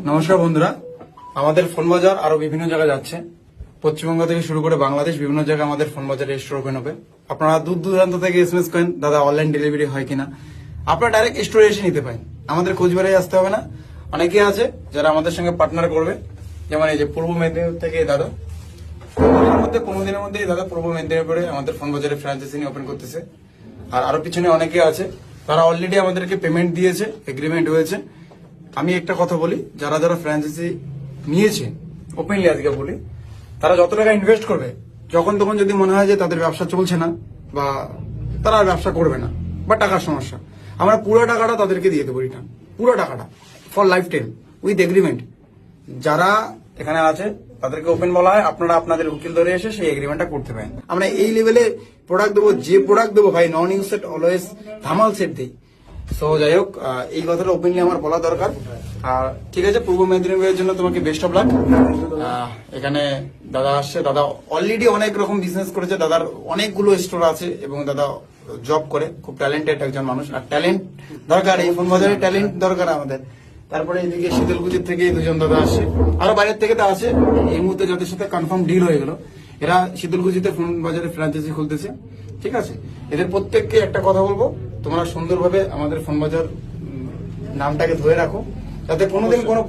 নমস্কার বন্ধুরা, আমাদের ফোন বাজার আরো বিভিন্ন জায়গায় যাচ্ছে। পশ্চিমবঙ্গ থেকে শুরু করে বাংলাদেশ বিভিন্ন জায়গায় আমাদের ফোন বাজারে স্টোর ওপেন হবে। আপনারা দূর দূরান্ত থেকে এসএমএস করেন, দাদা অনলাইন ডেলিভারি হয় কিনা। আপনারা ডাইরেক্ট স্টোরে এসে নিতে পারেন, আমাদের কোচবিহারে আসতে হবে না। অনেকে আছে যারা আমাদের সঙ্গে পার্টনার করবে, যেমন এই যে পূর্ব মেদিনীপুর থেকে দাদা 15 দিনের মধ্যে দাদা পূর্ব মেদিনীপুরে আমাদের ফোন বাজারে ফ্র্যাঞ্চাইজি ওপেন করতেছে। আর আরো পিছনে অনেকে আছে, তারা অলরেডি আমাদেরকে পেমেন্ট দিয়েছে, এগ্রিমেন্ট হয়েছে। আমি একটা কথা বলি, যারা যারা ফ্র্যাঞ্চাইজি নিয়েছে, ওপেনলি আজকে বলি, তারা যত টাকা ইনভেস্ট করবে, যখন তখন যদি মনে হয় যে তাদের ব্যবসা চলছে না বা তারা আর ব্যবসা করবে না বা টাকার সমস্যা, আমরা পুরো টাকাটা তাদেরকে দিয়ে দেবো রিটার্ন, পুরো টাকাটা for life time with agreement. যারা এখানে আছে তাদেরকে ওপেন বলা হয়, আপনারা আপনাদের উকিল ধরে এসে সেই এগ্রিমেন্টটা করতে পারেন। আমরা এই লেভেলে প্রোডাক্ট দেবো, যে প্রোডাক্ট দেবো ভাই নন use set always Dhamaal set দিই। সো যাই হোক, এই কথাটা ওপেনলি আমার বলা দরকার। আর ঠিক আছে, পূর্ব মেদিনীপুরের জন্য তোমাকে বেস্ট অফ লাক। এখানে দাদা আসছে, দাদা অলরেডি অনেক রকম বিজনেস করেছে, দাদার অনেকগুলো স্টোর আছে এবং দাদা জব করে, খুব ট্যালেন্টেড একজন মানুষ। আর ট্যালেন্ট দরকার, এই ফোন বাজারে ট্যালেন্ট দরকার আমাদের। তারপরে এদিকে শীতলকুচির থেকে দুজন দাদা আসছে, আরো বাইরের থেকে তো আছে। এই মুহূর্তে যাদের সাথে কনফার্ম ডিল হয়ে গেল, এরা শীতলকুচিতে ফোন বাজারে ফ্র্যাঞ্চাইজি খুলতেছে। ঠিক আছে, এদের প্রত্যেককে একটা কথা বলবো, তোমরা সুন্দরভাবে আমাদের ফোন বাজার নামটাকে ধরে রাখো, যাতে কোনোদিন কোনো